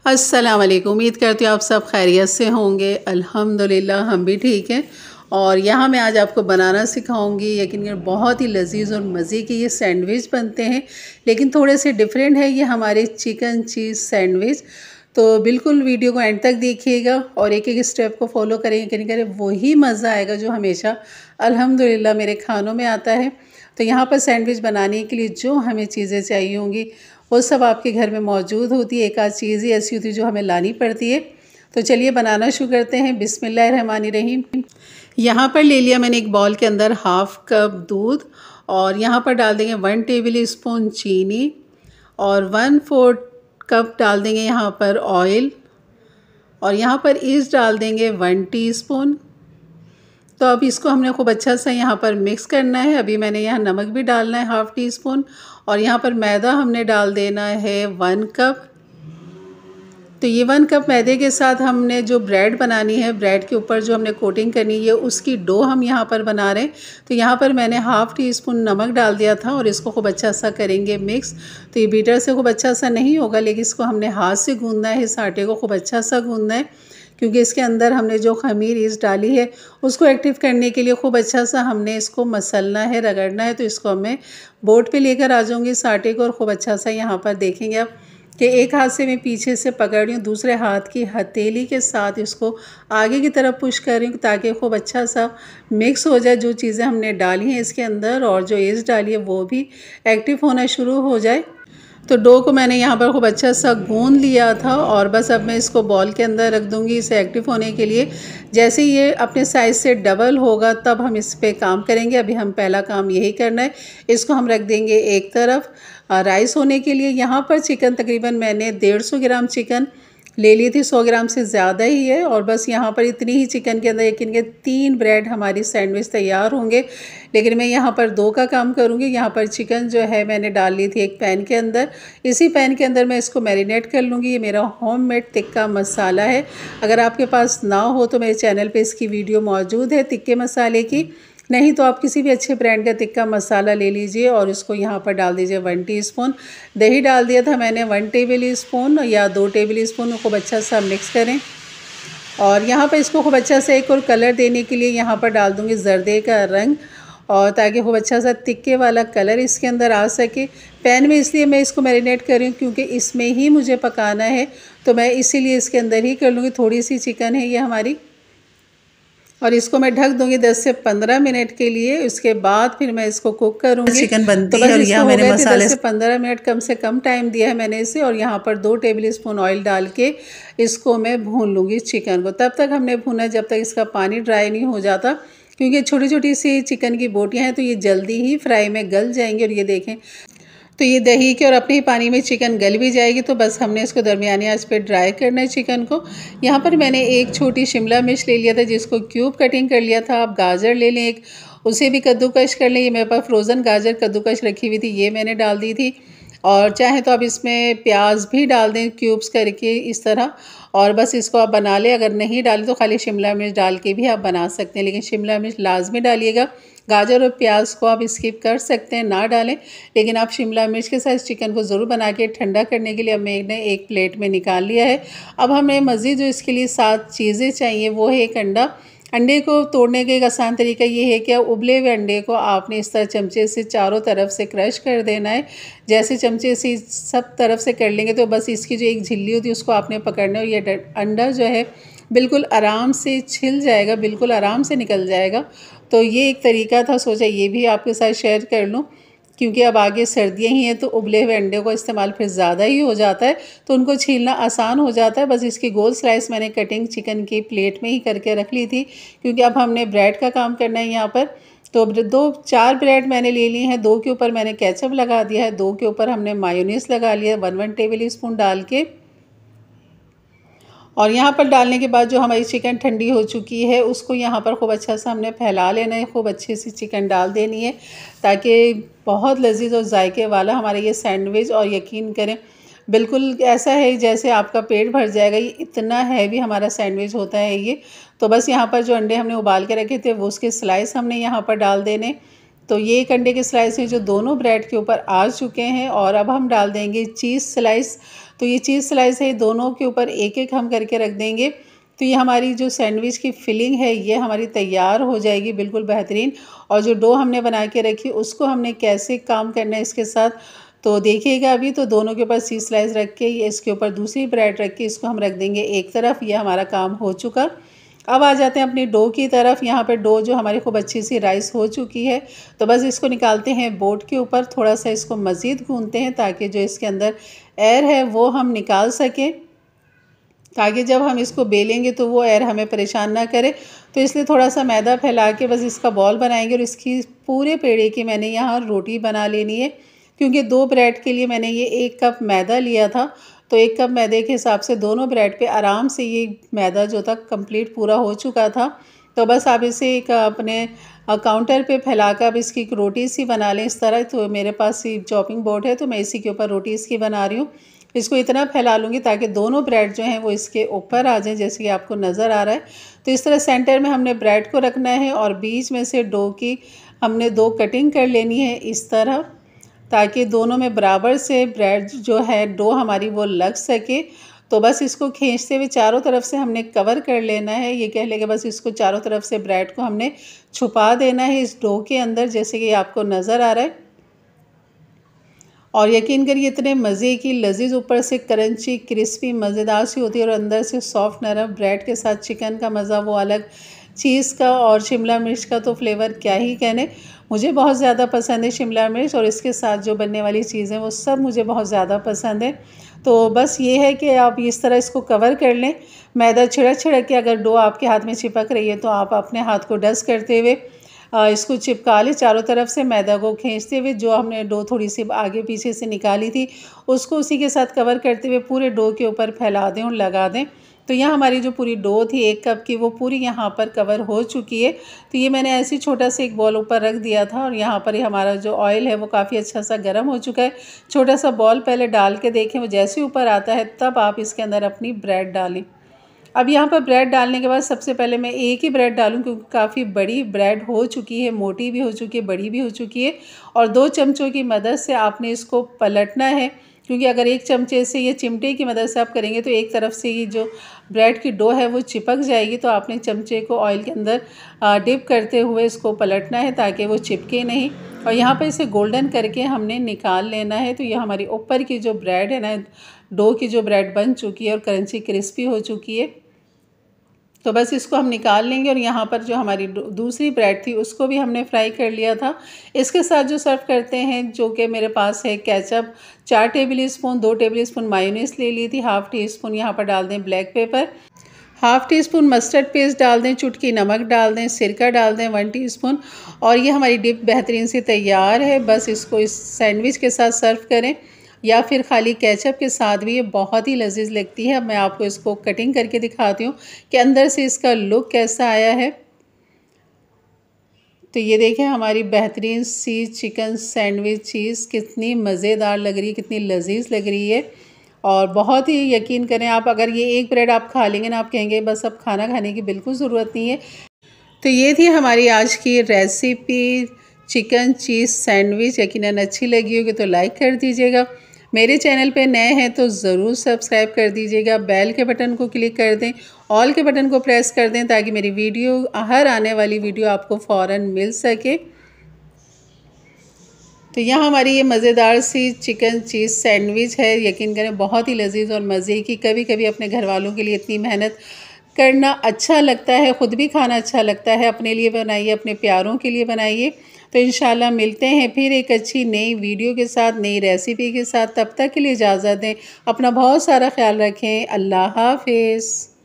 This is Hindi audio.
अस्सलाम वालेकुम। उम्मीद करती हूँ आप सब खैरियत से होंगे। अल्हम्दुलिल्लाह हम भी ठीक हैं। और यहाँ मैं आज आपको बनाना सिखाऊंगी। यकीन करें बहुत ही लजीज और मज़े के ये सैंडविच बनते हैं, लेकिन थोड़े से डिफरेंट है ये हमारे चिकन चीज़ सैंडविच। तो बिल्कुल वीडियो को एंड तक देखिएगा और एक एक स्टेप को फॉलो करेंगे। यकीन करें वही मज़ा आएगा जो हमेशा अल्हम्दुलिल्लाह मेरे खानों में आता है। तो यहाँ पर सैंडविच बनाने के लिए जो हमें चीज़ें चाहिए होंगी वो सब आपके घर में मौजूद होती है। एक आध चीज़ ही ऐसी होती है जो हमें लानी पड़ती है। तो चलिए बनाना शुरू करते हैं। बिस्मिल्लाहिर्रहमानिर्रहीम। यहाँ पर ले लिया मैंने एक बाउल के अंदर हाफ़ कप दूध और यहाँ पर डाल देंगे 1 टेबल स्पून चीनी और 1/4 कप डाल देंगे यहाँ पर ऑयल और यहाँ पर ईस्ट डाल देंगे 1 टीस्पून। तो अब इसको हमने खूब अच्छा सा यहाँ पर मिक्स करना है। अभी मैंने यहाँ नमक भी डालना है 1/2 टीस्पून और यहाँ पर मैदा हमने डाल देना है 1 कप। तो ये 1 कप मैदे के साथ हमने जो ब्रेड बनानी है, ब्रेड के ऊपर जो हमने कोटिंग करनी है उसकी डो हम यहाँ पर बना रहे हैं। तो यहाँ पर मैंने 1/2 टीस्पून नमक डाल दिया था और इसको खूब अच्छा सा करेंगे मिक्स। तो ये बीटर से खूब अच्छा सा नहीं होगा, लेकिन इसको हमने हाथ से गूंदना है। इस आटे को खूब अच्छा सा गूंदना है क्योंकि इसके अंदर हमने जो खमीर ईस्ट डाली है उसको एक्टिव करने के लिए खूब अच्छा सा हमने इसको मसलना है, रगड़ना है। तो इसको मैं बोर्ड पे लेकर आ जाऊँगी इस आटे को और खूब अच्छा सा यहाँ पर देखेंगे आप कि एक हाथ से मैं पीछे से पकड़ रही हूँ, दूसरे हाथ की हथेली के साथ इसको आगे की तरफ पुश कर रही हूँ ताकि खूब अच्छा सा मिक्स हो जाए। जो चीज़ें हमने डाली हैं इसके अंदर और जो ईस्ट डाली है वो भी एक्टिव होना शुरू हो जाए। तो डो को मैंने यहाँ पर खूब अच्छा सा गूंद लिया था और बस अब मैं इसको बॉल के अंदर रख दूँगी इसे एक्टिव होने के लिए। जैसे ये अपने साइज़ से डबल होगा तब हम इस पे काम करेंगे। अभी हम पहला काम यही करना है। इसको हम रख देंगे एक तरफ राइस होने के लिए। यहाँ पर चिकन तकरीबन मैंने 150 ग्राम चिकन ले ली थी, 100 ग्राम से ज़्यादा ही है। और बस यहाँ पर इतनी ही चिकन के अंदर यकीन के 3 ब्रेड हमारी सैंडविच तैयार होंगे, लेकिन मैं यहाँ पर 2 का काम करूँगी। यहाँ पर चिकन जो है मैंने डाल ली थी एक पैन के अंदर। इसी पैन के अंदर मैं इसको मैरिनेट कर लूँगी। ये मेरा होममेड टिक्का मसाला है। अगर आपके पास ना हो तो मेरे चैनल पर इसकी वीडियो मौजूद है टिक्के मसाले की, नहीं तो आप किसी भी अच्छे ब्रांड का टिक्का मसाला ले लीजिए और इसको यहाँ पर डाल दीजिए 1 टीस्पून। दही डाल दिया था मैंने 1 टेबल स्पून या 2 टेबल स्पून। खूब अच्छा सा मिक्स करें और यहाँ पर इसको खूब अच्छा सा एक और कलर देने के लिए यहाँ पर डाल दूँगी जर्दे का रंग, और ताकि खूब अच्छा सा तिक्के वाला कलर इसके अंदर आ सके। पैन में इसलिए मैं इसको मैरिनेट कर रही हूँ क्योंकि इसमें ही मुझे पकाना है, तो मैं इसीलिए इसके अंदर ही कर लूँगी। थोड़ी सी चिकन है ये हमारी और इसको मैं ढक दूंगी 10 से 15 मिनट के लिए। उसके बाद फिर मैं इसको कुक करूंगी। चिकन बनती है और यहाँ मैंने मसाले 10 से 15 मिनट कम से कम टाइम दिया है मैंने इसे। और यहाँ पर 2 टेबल स्पून ऑयल डाल के इसको मैं भून लूँगी चिकन को। तब तक हमने भूना जब तक इसका पानी ड्राई नहीं हो जाता, क्योंकि छोटी छोटी सी चिकन की बोटियाँ हैं तो ये जल्दी ही फ्राई में गल जाएंगी। और ये देखें तो ये दही के और अपने ही पानी में चिकन गल भी जाएगी। तो बस हमने इसको दरमियानी आंच पे ड्राई करना है चिकन को। यहाँ पर मैंने एक छोटी शिमला मिर्च ले लिया था जिसको क्यूब कटिंग कर लिया था। आप गाजर ले लें एक, उसे भी कद्दूकश कर लें। ये मेरे पास फ्रोज़न गाजर कद्दूकश रखी हुई थी, ये मैंने डाल दी थी। और चाहे तो आप इसमें प्याज भी डाल दें क्यूब्स करके इस तरह, और बस इसको आप बना लें। अगर नहीं डालें तो खाली शिमला मिर्च डाल के भी आप बना सकते हैं, लेकिन शिमला मिर्च लाजमी डालिएगा। गाजर और प्याज को आप स्किप कर सकते हैं, ना डालें, लेकिन आप शिमला मिर्च के साथ चिकन को ज़रूर बना के ठंडा करने के लिए अब मैंने एक प्लेट में निकाल लिया है। अब हमें मज़ीद जो इसके लिए 7 चीज़ें चाहिए वो है एक अंडा। अंडे को तोड़ने का एक आसान तरीका ये है कि उबले हुए अंडे को आपने इस तरह चमचे से चारों तरफ से क्रश कर देना है। जैसे चमचे से सब तरफ से कर लेंगे तो बस इसकी जो एक झिल्ली होती है उसको आपने पकड़ना है और ये अंडा जो है बिल्कुल आराम से छिल जाएगा, बिल्कुल आराम से निकल जाएगा। तो ये एक तरीका था, सोचा ये भी आपके साथ शेयर कर लूँ, क्योंकि अब आगे सर्दियाँ ही हैं तो उबले हुए अंडे को इस्तेमाल फिर ज़्यादा ही हो जाता है, तो उनको छीलना आसान हो जाता है। बस इसकी गोल स्लाइस मैंने कटिंग चिकन की प्लेट में ही करके रख ली थी, क्योंकि अब हमने ब्रेड का काम करना है यहाँ पर। तो 4 ब्रेड मैंने ले ली हैं। 2 के ऊपर मैंने केचप लगा दिया है, 2 के ऊपर हमने मायोनीज़ लगा लिया 1 टेबल स्पून डाल के। और यहाँ पर डालने के बाद जो हमारी चिकन ठंडी हो चुकी है उसको यहाँ पर खूब अच्छा सा हमने फैला लेना है। खूब अच्छी सी चिकन डाल देनी है ताकि बहुत लजीज और जायके वाला हमारा ये सैंडविच, और यकीन करें बिल्कुल ऐसा है जैसे आपका पेट भर जाएगा। ये इतना हैवी हमारा सैंडविच होता है ये। तो बस यहाँ पर जो अंडे हमने उबाल के रखे थे वो उसके स्लाइस हमने यहाँ पर डाल देने। तो ये एक अंडे के स्लाइस हैं जो दोनों ब्रेड के ऊपर आ चुके हैं। और अब हम डाल देंगे चीज़ स्लाइस। तो ये चीज़ स्लाइस है, दोनों के ऊपर एक एक हम करके रख देंगे। तो ये हमारी जो सैंडविच की फिलिंग है ये हमारी तैयार हो जाएगी बिल्कुल बेहतरीन। और जो डो हमने बना के रखी उसको हमने कैसे काम करना है इसके साथ तो देखिएगा अभी। तो दोनों के ऊपर सी स्लाइस रख के ये इसके ऊपर दूसरी ब्रेड रख के इसको हम रख देंगे एक तरफ। ये हमारा काम हो चुका। अब आ जाते हैं अपनी डो की तरफ। यहाँ पे डो जो हमारी खूब अच्छी सी राइस हो चुकी है, तो बस इसको निकालते हैं बोर्ड के ऊपर, थोड़ा सा इसको मज़ीद गूंथते हैं ताकि जो इसके अंदर एयर है वो हम निकाल सकें, ताकि जब हम इसको बेलेंगे तो वो एयर हमें परेशान ना करे। तो इसलिए थोड़ा सा मैदा फैला के बस इसका बॉल बनाएंगे। और इसकी पूरे पेड़े की मैंने यहाँ रोटी बना लेनी है, क्योंकि 2 ब्रेड के लिए मैंने ये 1 कप मैदा लिया था। तो 1 कप मैदे के हिसाब से दोनों ब्रेड पे आराम से ये मैदा जो था कंप्लीट पूरा हो चुका था। तो बस आप इसे एक अपने काउंटर पे फैला कर अब इसकी एक रोटी सी बना लें इस तरह। तो मेरे पास ये चॉपिंग बोर्ड है तो मैं इसी के ऊपर रोटी इसकी बना रही हूँ। इसको इतना फैला लूँगी ताकि दोनों ब्रेड जो हैं वो इसके ऊपर आ जाएं, जैसे कि आपको नज़र आ रहा है। तो इस तरह सेंटर में हमने ब्रेड को रखना है और बीच में से डो की हमने 2 कटिंग कर लेनी है इस तरह, ताकि दोनों में बराबर से ब्रेड जो है डो हमारी वो लग सके। तो बस इसको खींचते हुए चारों तरफ से हमने कवर कर लेना है। ये कह लेंगे बस इसको चारों तरफ से ब्रेड को हमने छुपा देना है इस डो के अंदर, जैसे कि आपको नज़र आ रहा है। और यकीन करिए इतने मज़े की लजीज, ऊपर से क्रंची क्रिस्पी मज़ेदार सी होती है और अंदर से सॉफ्ट नरम ब्रेड के साथ चिकन का मज़ा वो अलग, चीज़ का और शिमला मिर्च का तो फ्लेवर क्या ही कहने। मुझे बहुत ज़्यादा पसंद है शिमला मिर्च, और इसके साथ जो बनने वाली चीज़ें वो सब मुझे बहुत ज़्यादा पसंद है। तो बस ये है कि आप इस तरह इसको कवर कर लें। मैदा छिड़क छिड़क के अगर डो आपके हाथ में चिपक रही है तो आप अपने हाथ को डस्ट करते हुए इसको चिपका लें चारों तरफ से। मैदा को खींचते हुए जो हमने डो थोड़ी सी आगे पीछे से निकाली थी उसको उसी के साथ कवर करते हुए पूरे डो के ऊपर फैला दें और लगा दें। तो यहाँ हमारी जो पूरी डो थी 1 कप की वो पूरी यहाँ पर कवर हो चुकी है। तो ये मैंने ऐसे ही छोटा सा एक बॉल ऊपर रख दिया था और यहाँ पर हमारा जो ऑयल है वो काफ़ी अच्छा सा गर्म हो चुका है। छोटा सा बॉल पहले डाल के देखें, वो जैसे ऊपर आता है तब आप इसके अंदर अपनी ब्रेड डालें। अब यहाँ पर ब्रेड डालने के बाद सबसे पहले मैं एक ही ब्रेड डालूँ, क्योंकि काफ़ी बड़ी ब्रेड हो चुकी है, मोटी भी हो चुकी है, बड़ी भी हो चुकी है। और 2 चमचों की मदद से आपने इसको पलटना है, क्योंकि अगर एक चमचे से या चिमटे की मदद से आप करेंगे तो एक तरफ से ही जो ब्रेड की डो है वो चिपक जाएगी। तो आपने चमचे को ऑयल के अंदर डिप करते हुए इसको पलटना है ताकि वो चिपके नहीं। और यहाँ पर इसे गोल्डन करके हमने निकाल लेना है। तो ये हमारी ऊपर की जो ब्रेड है ना, डो की जो ब्रेड बन चुकी है और क्रंची क्रिस्पी हो चुकी है। तो बस इसको हम निकाल लेंगे। और यहाँ पर जो हमारी दूसरी ब्रेड थी उसको भी हमने फ्राई कर लिया था। इसके साथ जो सर्व करते हैं, जो कि मेरे पास है ketchup 4 table spoon, 2 table spoon mayonnaise ले ली थी, ½ टीस्पून यहाँ पर डाल दें black pepper, ½ teaspoon mustard paste डाल दें, चुटकी नमक डाल दें, सिरका डाल दें 1 टीस्पून। और ये हमारी डिप बेहतरीन से तैयार है। बस इसको इस सैंडविच के साथ सर्व करें या फिर खाली केचप के साथ भी ये बहुत ही लजीज लगती है। अब मैं आपको इसको कटिंग करके दिखाती हूँ कि अंदर से इसका लुक कैसा आया है। तो ये देखें हमारी बेहतरीन सी चिकन सैंडविच चीज़ कितनी मज़ेदार लग रही है, कितनी लजीज लग रही है। और बहुत ही यकीन करें आप, अगर ये एक ब्रेड आप खा लेंगे ना, आप कहेंगे बस अब खाना खाने की बिल्कुल ज़रूरत नहीं है। तो ये थी हमारी आज की रेसिपी चिकन चीज़ सैंडविच। यकीनन अच्छी लगी होगी तो लाइक कर दीजिएगा। मेरे चैनल पे नए हैं तो ज़रूर सब्सक्राइब कर दीजिएगा। बेल के बटन को क्लिक कर दें, ऑल के बटन को प्रेस कर दें ताकि मेरी वीडियो, हर आने वाली वीडियो आपको फ़ौरन मिल सके। तो यहाँ हमारी ये मज़ेदार सी चिकन चीज़ सैंडविच है। यकीन करें बहुत ही लजीज और मज़े की। कभी कभी अपने घर वालों के लिए इतनी मेहनत करना अच्छा लगता है, ख़ुद भी खाना अच्छा लगता है। अपने लिए बनाइए, अपने प्यारों के लिए बनाइए। तो इंशाल्लाह मिलते हैं फिर एक अच्छी नई वीडियो के साथ, नई रेसिपी के साथ। तब तक के लिए इजाज़त दें। अपना बहुत सारा ख्याल रखें। अल्लाह हाफ़िज़।